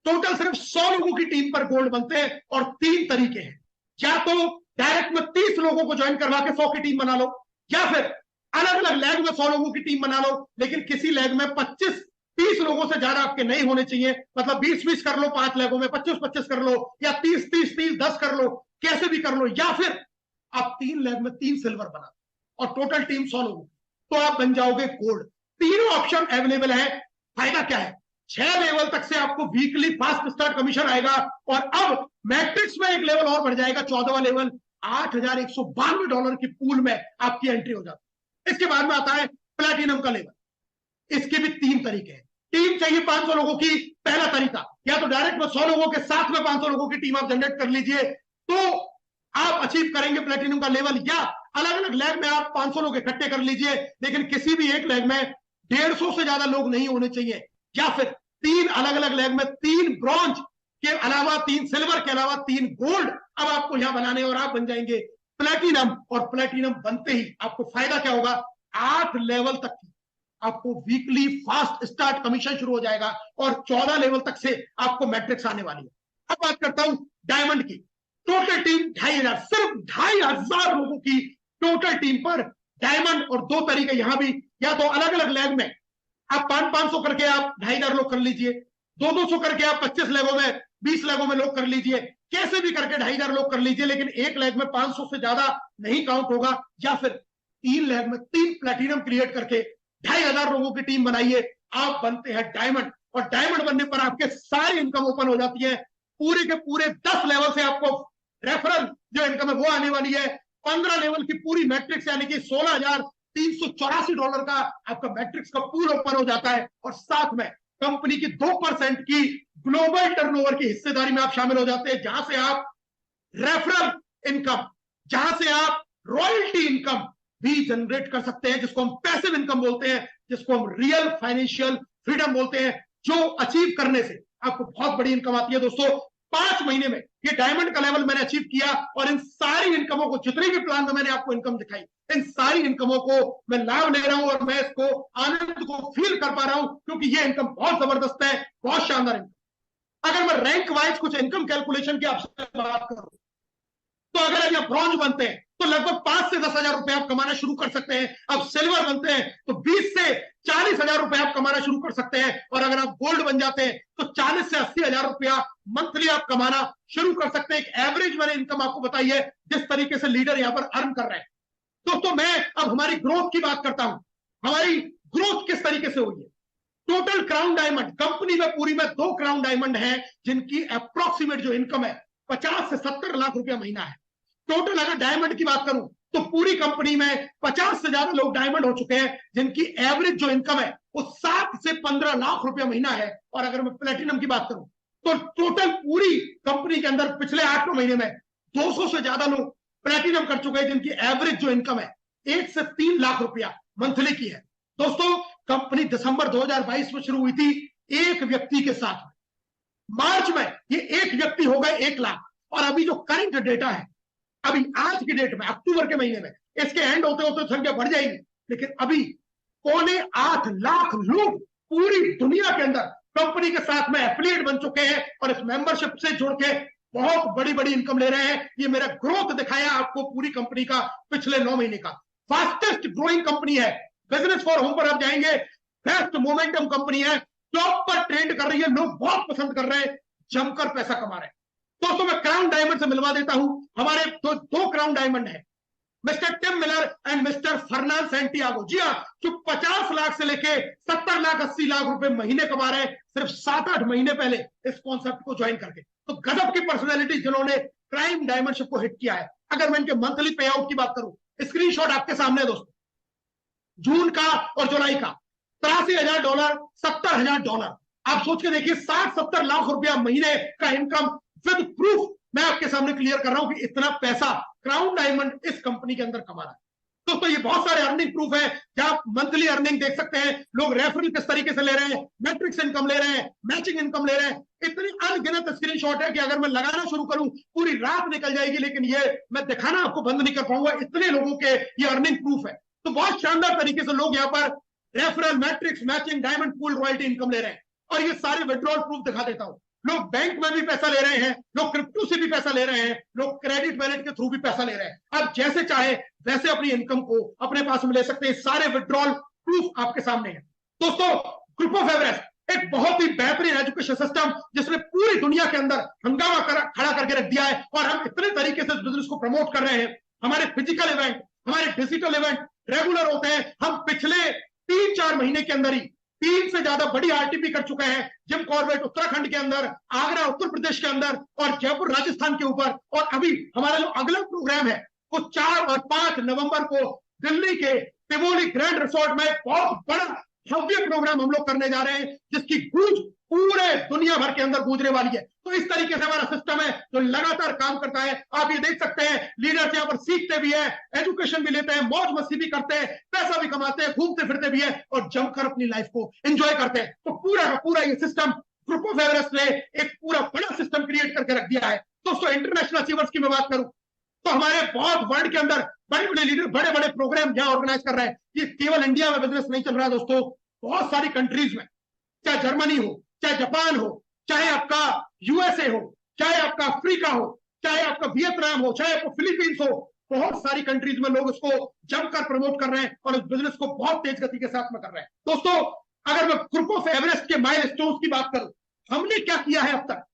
टोटल सिर्फ 100 लोगों की टीम पर गोल्ड बनते हैं और 3 तरीके हैं, या तो डायरेक्ट में 30 लोगों को ज्वाइन करवा के 100 की टीम बना लो, या फिर अलग अलग लेग में 100 लोगों की टीम बना लो, लेकिन किसी लेग में 25-30 लोगों से ज्यादा आपके नहीं होने चाहिए। मतलब 20-20 कर लो 5 लेगों में, 25-25 कर लो, या 30-30-30 10 कर लो, कैसे भी कर लो, या फिर आप 3 लेग में 3 सिल्वर बना और टोटल टीम 100 लोगों, तो आप बन जाओगे गोल्ड। तीनों ऑप्शन अवेलेबल है। फायदा क्या है? 6 लेवल तक से आपको वीकली फास्ट स्टार्ट कमीशन आएगा और अब मैट्रिक्स में एक लेवल और बढ़ जाएगा, 14वां लेवल, $8192 की पूल में आपकी एंट्री हो जाती है। इसके बाद में आता है प्लैटिनम का लेवल। इसके भी 3 तरीके हैं। टीम चाहिए 500 लोगों की। पहला तरीका, या तो डायरेक्ट में 100 लोगों के साथ में 500 लोगों की टीम आप जनरेट कर लीजिए, तो आप अचीव करेंगे प्लैटिनम का लेवल, या अलग अलग लेग में आप 500 लोग इकट्ठे कर लीजिए, लेकिन किसी भी एक लेग में 150 से ज्यादा लोग नहीं होने चाहिए, या फिर 3 अलग अलग लेग में 3 ब्रॉन्ज के अलावा 3 सिल्वर के अलावा 3 गोल्ड अब आपको यहां बनाने, और आप बन जाएंगे प्लैटिनम। और प्लैटिनम बनते ही आपको फायदा क्या होगा? 8 लेवल तक की आपको वीकली फास्ट स्टार्ट कमीशन शुरू हो जाएगा और 14 लेवल तक से आपको मैट्रिक्स आने वाली है। अब बात करता हूं डायमंड की। टोटल टीम 2500, सिर्फ 2500 लोगों की टोटल टीम पर डायमंड। और 2 तरीके यहां भी, या तो अलग अलग लेग में आप 500 करके आप 2500 लोग कर लीजिए, 200 करके आप 25 लेगों में 20 लेगों में लोग कर लीजिए, कैसे भी करके 2500 लोग कर लीजिए, लेकिन एक लेग में 500 से ज्यादा नहीं काउंट होगा। या फिर 3 लेग में 3 प्लैटिनम क्रिएट करके 2500 लोगों की टीम बनाइए, आप बनते हैं डायमंड। और डायमंड बनने पर आपके सारी इनकम ओपन हो जाती है। पूरे के पूरे 10 लेवल से आपको रेफरल जो इनकम है वो आने वाली है। 15 लेवल की पूरी मैट्रिक्स यानी कि $16,384 का आपका मैट्रिक्स का पूल ओपन हो जाता है, और साथ में कंपनी की 2% की ग्लोबल टर्नओवर की हिस्सेदारी में आप शामिल हो जाते हैं, जहां से आप रेफरल इनकम, जहां से आप रॉयल्टी इनकम भी जनरेट कर सकते हैं, जिसको हम पैसिव इनकम बोलते हैं, जिसको हम रियल फाइनेंशियल फ्रीडम बोलते हैं, जो अचीव करने से आपको बहुत बड़ी इनकम आती है। दोस्तों 5 महीने में ये डायमंड का लेवल मैंने अचीव किया, और इन सारी इनकमों को, जितने भी प्लान में मैंने आपको इनकम दिखाई, इन सारी इनकमों को मैं लाभ ले रहा हूं और मैं इसको आनंद को फील कर पा रहा हूं, क्योंकि ये इनकम बहुत जबरदस्त है, बहुत शानदार इनकम। अगर मैं रैंक वाइज कुछ इनकम कैलकुलेशन की आपसे बात करूं, तो अगर आप ब्रॉन्ज बनते हैं तो लगभग 5 से 10,000 रुपए आप कमाना शुरू कर सकते हैं। अब सिल्वर बनते हैं तो 20 से 40,000 रुपए आप कमाना शुरू कर सकते हैं, और अगर आप गोल्ड बन जाते हैं तो 40 से 80,000 रुपया मंथली आप कमाना शुरू कर सकते हैं। एक एवरेज मैंने इनकम आपको बताई है, जिस तरीके से लीडर यहां पर अर्न कर रहे हैं। दोस्तों मैं अब हमारी ग्रोथ की बात करता हूं। हमारी ग्रोथ किस तरीके से हुई है? टोटल क्राउन डायमंड कंपनी में पूरी में 2 क्राउन डायमंड है, जिनकी अप्रोक्सीमेट जो इनकम है 50 से 70 लाख रुपया महीना है। टोटल अगर डायमंड की बात करूं तो पूरी कंपनी में 50 से ज्यादा लोग डायमंड हो चुके हैं, जिनकी एवरेज जो इनकम है वो 7 से 15 लाख रुपया महीना है। और अगर मैं प्लेटिनम की बात करूं तो टोटल पूरी कंपनी के अंदर पिछले 8 महीने में 200 से ज्यादा लोग प्लेटिनम कर चुके हैं, जिनकी एवरेज जो इनकम है 1 से 3 लाख रुपया मंथली की है। दोस्तों कंपनी दिसंबर 2022 में शुरू हुई थी एक व्यक्ति के साथ। मार्च में ये एक व्यक्ति हो गए 1 लाख, और अभी जो करंट डेटा है, अभी आज की डेट में अक्टूबर के महीने में, इसके एंड होते होते संख्या बढ़ जाएगी, लेकिन अभी 7.25 लाख लोग पूरी दुनिया के अंदर कंपनी के साथ में एफिलिएट बन चुके हैं, और इस मेंबरशिप से जुड़ के बहुत बड़ी बड़ी इनकम ले रहे हैं। ये मेरा ग्रोथ दिखाया आपको पूरी कंपनी का पिछले 9 महीने का। फास्टेस्ट ग्रोइंग कंपनी है। बिजनेस फॉर होम पर आप जाएंगे, बेस्ट मोमेंटम कंपनी है, टॉप पर ट्रेंड कर रही है, लोग बहुत पसंद कर रहे हैं, जमकर पैसा कमा रहे हैं। दोस्तों मैं क्राउन डायमंड से मिलवा देता हूं। हमारे दो क्राउन डायमंड है, Mister Tim Miller and Mister Fernand Santiago. जी हाँ, जो 50 लाख से लेके 70 लाख 80 लाख रुपए महीने कमा रहे हैं, सिर्फ 7-8 महीने पहले इस कॉन्सेप्ट को ज्वाइन करके। तो गजब की पर्सनैलिटी जिन्होंने क्राइम डायमंडशिप को हिट किया है। अगर मैं इनके मंथली पे आउट की बात करूं, स्क्रीनशॉट आपके सामने दोस्तों, जून का और जुलाई का $83,000, $70,000। आप सोच के देखिए 60-70 लाख रुपया महीने का इनकम विद प्रूफ मैं आपके सामने क्लियर कर रहा हूं कि इतना पैसा क्राउन डायमंड इस कंपनी के अंदर कमा रहा है। दोस्तों ये बहुत सारे अर्निंग प्रूफ है, जहां मंथली अर्निंग देख सकते हैं, लोग रेफरल किस तरीके से ले रहे हैं, मैट्रिक्स इनकम ले रहे हैं, मैचिंग इनकम ले रहे हैं। इतनी अनगिनत स्क्रीनशॉट है कि अगर मैं लगाना शुरू करूं पूरी रात निकल जाएगी, लेकिन ये मैं दिखाना आपको बंद नहीं कर पाऊंगा, इतने लोगों के ये अर्निंग प्रूफ है। तो बहुत शानदार तरीके से लोग यहाँ पर referral, matrix, matching, diamond pool, royalty income ले रहे हैं। और ये सारे विड्रॉल प्रूफ दिखा देता हूं। लोग बैंक में भी पैसा ले रहे हैं, लोग क्रिप्टो से भी पैसा ले रहे हैं, लोग क्रेडिट वैलेट के थ्रू भी पैसा ले रहे हैं। अब जैसे चाहे वैसे अपनी इनकम को अपने पास में ले सकते हैं। सारे विड्रॉल प्रूफ आपके सामने है। दोस्तों ग्रुप ऑफ एवरेस्ट एक बहुत ही बेहतरीन एजुकेशन सिस्टम, जिसने पूरी दुनिया के अंदर हंगामा खड़ा करके रख दिया है। और हम इतने तरीके से बिजनेस को प्रमोट कर रहे हैं। हमारे फिजिकल इवेंट, हमारे डिजिटल इवेंट रेगुलर होते हैं। हम पिछले 3-4 महीने के अंदर ही 3 से ज्यादा बड़ी आरटीपी कर चुके हैं। जिम कॉर्बेट उत्तराखंड के अंदर, आगरा उत्तर प्रदेश के अंदर, और जयपुर राजस्थान के ऊपर। और अभी हमारा जो अगला प्रोग्राम है वो 4 और 5 नवंबर को दिल्ली के तिमोली ग्रैंड रिसोर्ट में बहुत बड़ा भव्य प्रोग्राम हम लोग करने जा रहे हैं, जिसकी गूंज पूरे दुनिया भर के अंदर गूंजने वाली है। तो इस तरीके से हमारा सिस्टम है जो लगातार काम करता है। आप ये देख सकते हैं, लीडर्स यहाँ पर सीखते भी है, एजुकेशन भी लेते हैं, मौज मस्ती भी करते हैं, पैसा भी कमाते हैं, घूमते फिरते भी है, और जमकर अपनी लाइफ को एंजॉय करते हैं। तो पूरा का पूरा ये सिस्टम ग्रुप ऑफ एवरेस्ट ने एक पूरा बड़ा सिस्टम क्रिएट करके रख दिया है। दोस्तों इंटरनेशनल अचीवर्स की मैं बात करूं तो हमारे बहुत वर्ल्ड के अंदर बड़े बड़े लीडर बड़े बड़े प्रोग्राम यहाँ ऑर्गेनाइज कर रहे हैं। ये केवल इंडिया में बिजनेस नहीं चल रहा है दोस्तों, बहुत सारी कंट्रीज में, चाहे जर्मनी हो, चाहे जापान हो, चाहे आपका यूएसए हो, चाहे आपका अफ्रीका हो, चाहे आपका वियतनाम हो, चाहे आपका फिलीपींस हो, बहुत सारी कंट्रीज में लोग इसको जमकर प्रमोट कर रहे हैं और इस बिजनेस को बहुत तेज गति के साथ में कर रहे हैं। दोस्तों अगर मैं ग्रुप ऑफ एवरेस्ट के माइलस्टोन्स की बात करूं, हमने क्या किया है अब तक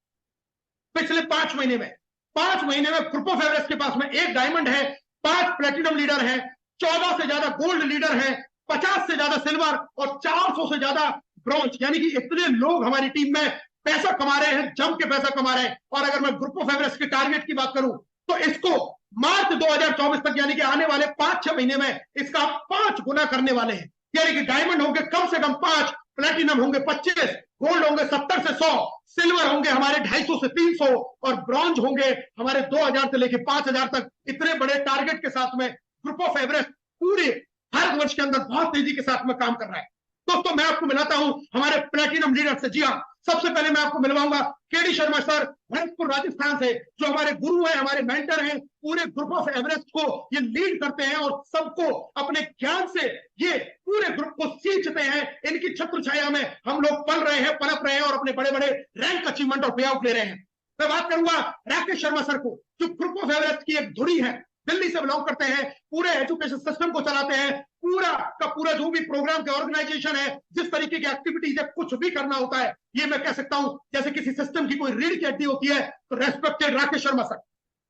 पिछले 5 महीने में। 5 महीने में ग्रुप ऑफ एवरेस्ट के पास में 1 डायमंड है, 5 प्लेटिनम लीडर है, 14 से ज्यादा गोल्ड लीडर है, 50 से ज्यादा सिल्वर और 400 से ज्यादा ब्रॉन्ज। यानी कि इतने लोग हमारी टीम में पैसा कमा रहे हैं, जम के पैसा कमा रहे हैं। और अगर मैं ग्रुप ऑफ एवरेस्ट के टारगेट की बात करूं तो इसको मार्च 2024 तक, यानी कि आने वाले 5-6 महीने में इसका 5 गुना करने वाले हैं। यानी कि डायमंड होंगे कम से कम 5, प्लेटिनम होंगे 25, गोल्ड होंगे 70 से 100, सिल्वर होंगे हमारे 250 से 300 और ब्रॉन्ज होंगे हमारे 2000 से लेकर 5000 तक। इतने बड़े टारगेट के साथ में ग्रुप ऑफ एवरेस्ट पूरे भारतवर्ष के अंदर बहुत तेजी के साथ में काम कर रहा है। दोस्तों मैं आपको मिलाता हूं हमारे प्लेटिनम लीडर से। जी हाँ, सबसे पहले मैं आपको मिलवाऊंगा केडी शर्मा सर, भरतपुर राजस्थान से, जो हमारे गुरु हैं, हमारे मेंटर हैं, पूरे ग्रुप ऑफ एवरेस्ट को ये लीड करते हैं और सबको अपने ज्ञान से ये पूरे ग्रुप को सींचते हैं। इनकी छत्र छाया में हम लोग पल रहे हैं, पनप रहे हैं और अपने बड़े बड़े रैंक अचीवमेंट और पे आउट ले रहे हैं। मैं बात करूंगा राकेश शर्मा सर को, जो ग्रुप ऑफ एवरेस्ट की एक धुरी है, दिल्ली से बिलोंग करते हैं, पूरे एजुकेशन सिस्टम को चलाते हैं, पूरा का पूरा जो भी प्रोग्राम के ऑर्गेनाइजेशन है, जिस तरीके की एक्टिविटीज है, कुछ भी करना होता है, ये मैं कह सकता हूं जैसे किसी सिस्टम की कोई रीढ़ की हड्डी होती है, तो रेस्पेक्टेड राकेश शर्मा सर।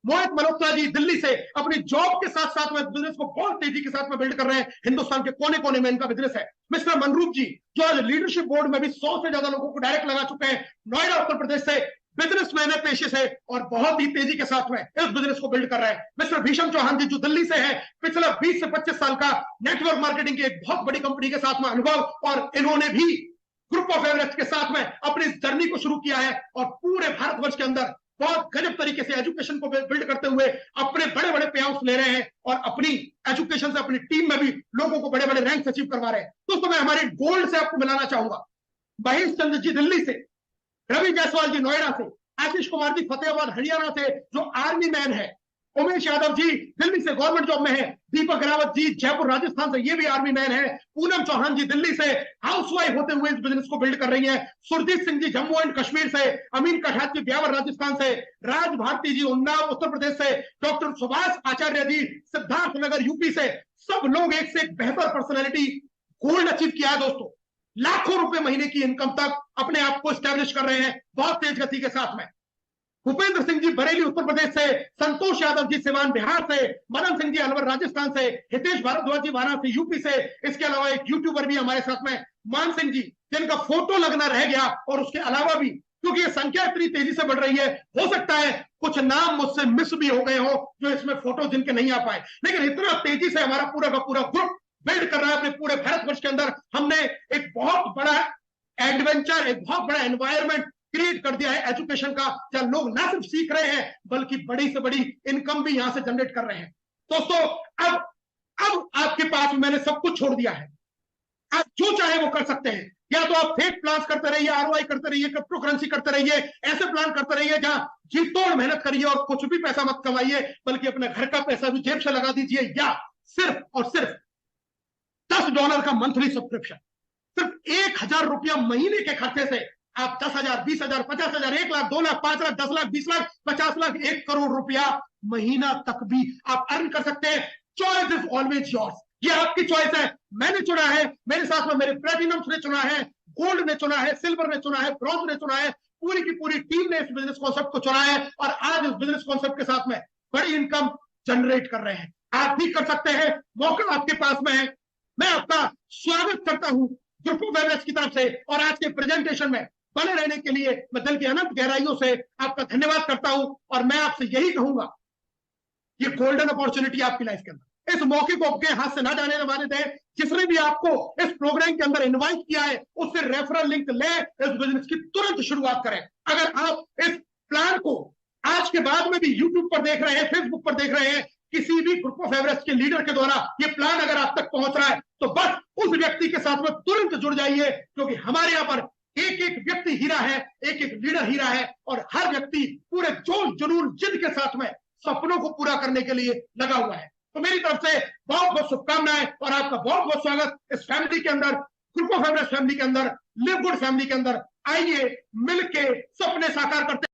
मोहित मल्होत्रा जी दिल्ली से अपनी जॉब के साथ साथ में बिजनेस को बहुत तेजी के साथ में बिल्ड कर रहे हैं, हिंदुस्तान के कोने कोने में इनका बिजनेस है। मिस्टर मनरूप जी, जो आज लीडरशिप बोर्ड में भी 100 से ज्यादा लोगों को डायरेक्ट लगा चुके हैं, नोएडा उत्तर प्रदेश से, बिजनेसमैन है पेशे से और बहुत ही तेजी के साथ में इस बिजनेस को बिल्ड कर रहे हैं। मिस्टर भीषम चौहान जी, जो दिल्ली से है, पिछला 20 से 25 साल का नेटवर्क मार्केटिंग की एक बहुत बड़ी कंपनी के साथ में अनुभव, और इन्होंने भी ग्रुप ऑफ एवरेस्ट के साथ में अपनी इस जर्नी को शुरू किया है और पूरे भारतवर्ष के अंदर बहुत गजब तरीके से एजुकेशन को बिल्ड करते हुए अपने बड़े बड़े पे आउट्स ले रहे हैं और अपनी एजुकेशन से अपनी टीम में भी लोगों को बड़े बड़े रैंक अचीव करवा रहे हैं। दोस्तों मैं हमारे गोल्ड से आपको मिलाना चाहूंगा, महेश चंद्र जी दिल्ली से, रवि जायसवाल जी नोएडा से, आशीष कुमार जी फतेहाबाद हरियाणा से जो आर्मी मैन है, उमेश यादव जी दिल्ली से गवर्नमेंट जॉब में है, दीपक रावत जी जयपुर राजस्थान से, ये भी आर्मी मैन है, पूनम चौहान जी दिल्ली से हाउसवाइफ होते हुए इस बिजनेस को बिल्ड कर रही है, सुरजीत सिंह जी जम्मू एंड कश्मीर से, अमीन कठात जी ब्यावर राजस्थान से, राज भारती जी उन्नाव उत्तर प्रदेश से, डॉक्टर सुभाष आचार्य जी सिद्धार्थनगर यूपी से, सब लोग एक से एक बेहतर पर्सनैलिटी गोल्ड अचीव किया है। दोस्तों लाखों रुपए महीने की इनकम तक अपने आप को स्टैब्लिश कर रहे हैं बहुत तेज गति के साथ में। भूपेंद्र सिंह जी बरेली उत्तर प्रदेश से, संतोष यादव जी सिवान बिहार से, मदन सिंह जी अलवर राजस्थान से, हितेश भारद्वाज जी वाराणसी यूपी से, इसके अलावा एक यूट्यूबर भी हमारे साथ में मान सिंह जी, जिनका फोटो लगना रह गया, और उसके अलावा भी क्योंकि ये संख्या इतनी तेजी से बढ़ रही है, हो सकता है कुछ नाम मुझसे मिस भी हो गए हो जो इसमें फोटो जिनके नहीं आ पाए, लेकिन इतना तेजी से हमारा पूरा का पूरा ग्रुप बिल्ड कर रहा है अपने पूरे भारतवर्ष के अंदर। हमने एक बहुत बड़ा एडवेंचर, एक बहुत बड़ा एनवायरमेंट क्रिएट कर दिया है एजुकेशन का, जहां लोग ना सिर्फ सीख रहे हैं बल्कि बड़ी से बड़ी इनकम भी यहां से जनरेट कर रहे हैं। दोस्तों अब अब आपके पास मैंने सब कुछ छोड़ दिया है, आप जो चाहे वो कर सकते हैं। या तो आप फेक प्लान करते रहिए, आरओआई करते रहिए, क्रिप्टो करेंसी करते रहिए, ऐसे प्लान करते रहिए जहां जी तोड़ मेहनत करिए और कुछ भी पैसा मत कमाइए, बल्कि अपने घर का पैसा भी जेब से लगा दीजिए, या सिर्फ और सिर्फ $10 का मंथली सब्सक्रिप्शन, सिर्फ ₹1,000 महीने के खर्चे से आप 10,000, 20,000, 50,000, 1 लाख, 2 लाख, 5 लाख, 10 लाख, 20 लाख, 50 लाख, 1 करोड़ रुपया महीना तक भी आप अर्न कर सकते हैं। चॉइस इज ऑलवेज योर्स, ये आपकी चॉइस है। मैंने चुना है, मेरे साथ में मेरे प्लेटिनम्स ने चुना है, गोल्ड ने चुना है, सिल्वर ने चुना है, ब्रॉन्ज ने चुना है, पूरी की पूरी टीम ने इस बिजनेस कॉन्सेप्ट को चुना है और आज इस बिजनेस कॉन्सेप्ट के साथ में बड़ी इनकम जनरेट कर रहे हैं। आप भी कर सकते हैं, मौका आपके पास में है। मैं आपका स्वागत करता हूं ग्रुप ऑफ वेबनेस की तरफ से, और आज के प्रेजेंटेशन में बने रहने के लिए मैं दिल की अनंत गहराइयों से आपका धन्यवाद करता हूं। और मैं आपसे यही कहूंगा, ये गोल्डन अपॉर्चुनिटी आपकी लाइफ के अंदर, इस मौके को आपके हाथ से ना जाने वाले दें। जिसने भी आपको इस प्रोग्राम के अंदर इनवाइट किया है, उससे रेफरल लिंक ले, इस बिजनेस की तुरंत शुरुआत करें। अगर आप इस प्लान को आज के बाद में भी यूट्यूब पर देख रहे हैं, फेसबुक पर देख रहे हैं, किसी भी ग्रुप ऑफ एवरेस्ट के लीडर के द्वारा ये प्लान अगर आप तक पहुंच रहा है, तो बस उस व्यक्ति के साथ में तुरंत जुड़ जाइए, क्योंकि हमारे यहां पर एक एक व्यक्ति हीरा है, एक एक लीडर हीरा है, और हर व्यक्ति पूरे जोश जुनून जिद के साथ में सपनों को पूरा करने के लिए लगा हुआ है। तो मेरी तरफ से बहुत बहुत शुभकामनाएं और आपका बहुत बहुत स्वागत इस फैमिली के अंदर, ग्रुप ऑफ एवरेस्ट फैमिली के अंदर, लिव गुड फैमिली के अंदर। आइए मिलके सपने साकार करते